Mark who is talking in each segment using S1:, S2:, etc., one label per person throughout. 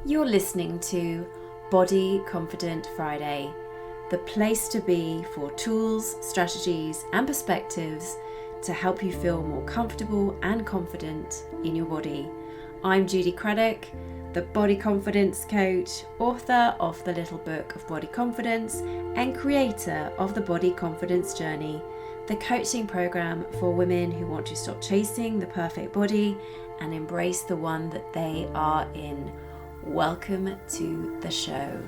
S1: You're listening to Body Confident Friday, the place to be for tools, strategies, and perspectives to help you feel more comfortable and confident in your body. I'm Judy Craddock, the Body Confidence Coach, author of the Little Book of Body Confidence, and creator of the Body Confidence Journey, the coaching program for women who want to stop chasing the perfect body and embrace the one that they are in. Welcome to the show.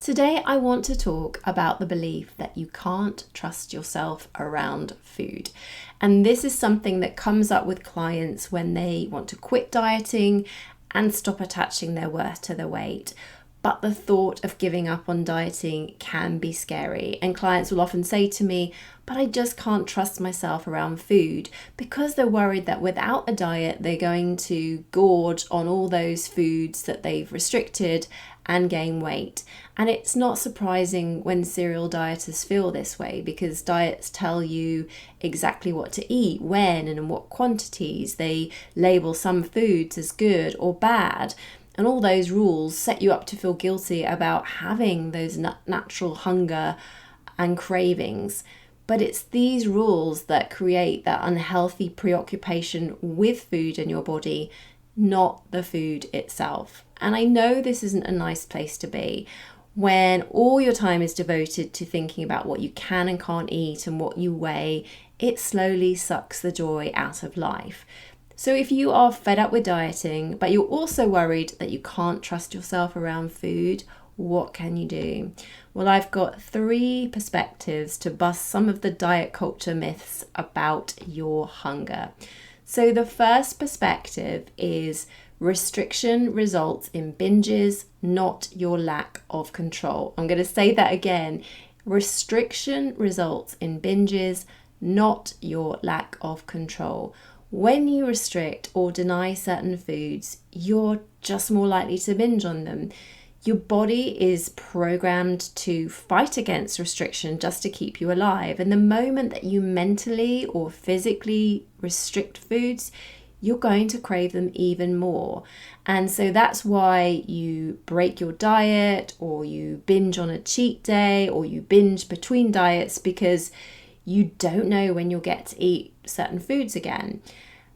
S1: Today I want to talk about the belief that you can't trust yourself around food. And this is something that comes up with clients when they want to quit dieting and stop attaching their worth to their weight. But the thought of giving up on dieting can be scary. And clients will often say to me, but I just can't trust myself around food, because they're worried that without a diet, they're going to gorge on all those foods that they've restricted and gain weight. And it's not surprising when serial dieters feel this way, because diets tell you exactly what to eat, when and in what quantities. They label some foods as good or bad. And all those rules set you up to feel guilty about having those natural hunger and cravings. But it's these rules that create that unhealthy preoccupation with food in your body, not the food itself. And I know this isn't a nice place to be when all your time is devoted to thinking about what you can and can't eat and what you weigh. It slowly sucks the joy out of life. So if you are fed up with dieting, but you're also worried that you can't trust yourself around food, what can you do? Well, I've got 3 perspectives to bust some of the diet culture myths about your hunger. So the first perspective is restriction results in binges, not your lack of control. I'm going to say that again. Restriction results in binges, not your lack of control. When you restrict or deny certain foods, you're just more likely to binge on them. Your body is programmed to fight against restriction just to keep you alive. And the moment that you mentally or physically restrict foods, you're going to crave them even more. And so that's why you break your diet, or you binge on a cheat day, or you binge between diets, because you don't know when you'll get to eat certain foods again.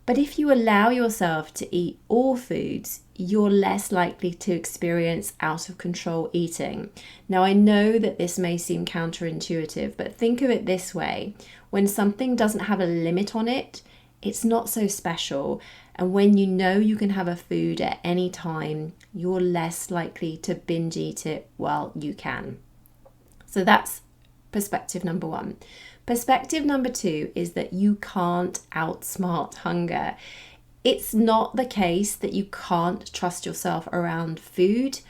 S1: But if you allow yourself to eat all foods, you're less likely to experience out of control eating. Now, I know that this may seem counterintuitive, but think of it this way. When something doesn't have a limit on it, it's not so special. And when you know you can have a food at any time, you're less likely to binge eat it while you can. So that's perspective number 1. Perspective number 2 is that you can't outsmart hunger. It's not the case that you can't trust yourself around food,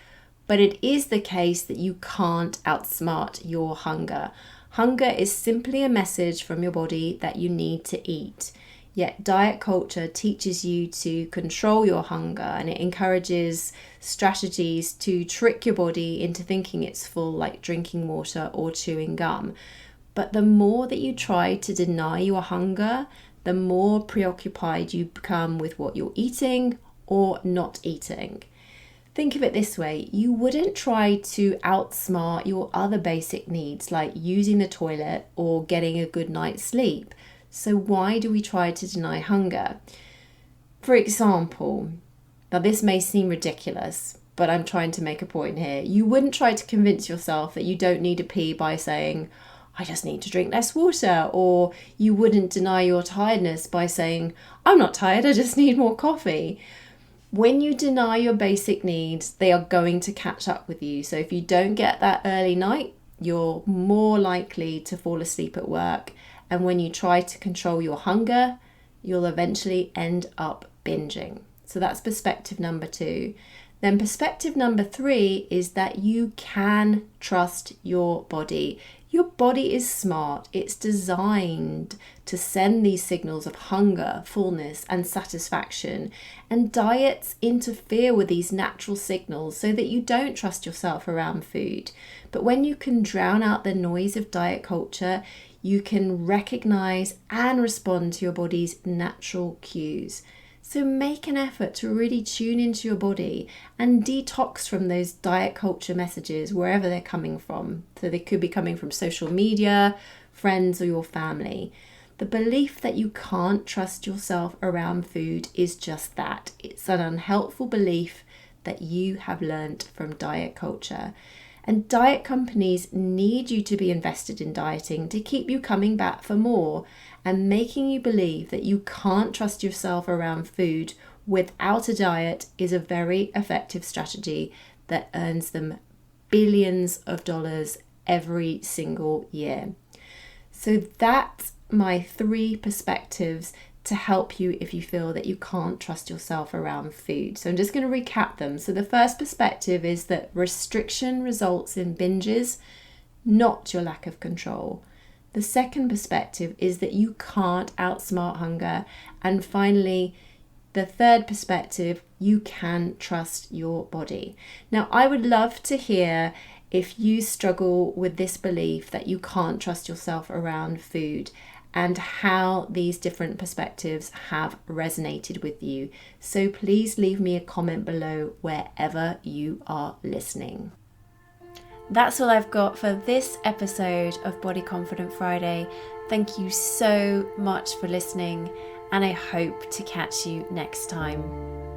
S1: but it is the case that you can't outsmart your hunger. Hunger is simply a message from your body that you need to eat. Yet diet culture teaches you to control your hunger, and it encourages strategies to trick your body into thinking it's full, like drinking water or chewing gum. But the more that you try to deny your hunger, the more preoccupied you become with what you're eating or not eating. Think of it this way. You wouldn't try to outsmart your other basic needs, like using the toilet or getting a good night's sleep. So why do we try to deny hunger? For example, now this may seem ridiculous, but I'm trying to make a point here. You wouldn't try to convince yourself that you don't need a pee by saying, I just need to drink less water. Or you wouldn't deny your tiredness by saying, I'm not tired, I just need more coffee. When you deny your basic needs, they are going to catch up with you. So if you don't get that early night, you're more likely to fall asleep at work. And when you try to control your hunger, you'll eventually end up binging. So that's perspective number 2. Then perspective number 3 is that you can trust your body. Your body is smart. It's designed to send these signals of hunger, fullness, and satisfaction. And diets interfere with these natural signals so that you don't trust yourself around food. But when you can drown out the noise of diet culture, You can recognize and respond to your body's natural cues. So make an effort to really tune into your body and detox from those diet culture messages wherever they're coming from. So they could be coming from social media, friends, or your family. The belief that you can't trust yourself around food is just that. It's an unhelpful belief that you have learnt from diet culture. And diet companies need you to be invested in dieting to keep you coming back for more and making you believe that you can't trust yourself around food without a diet is a very effective strategy that earns them billions of dollars every single year. So that's my 3 perspectives to help you if you feel that you can't trust yourself around food. So I'm just going to recap them. So the first perspective is that restriction results in binges, not your lack of control. The second perspective is that you can't outsmart hunger. And finally, the third perspective, you can trust your body. Now, I would love to hear if you struggle with this belief that you can't trust yourself around food and how these different perspectives have resonated with you. So please leave me a comment below wherever you are listening. That's all I've got for this episode of Body Confident Friday. Thank you so much for listening, and I hope to catch you next time.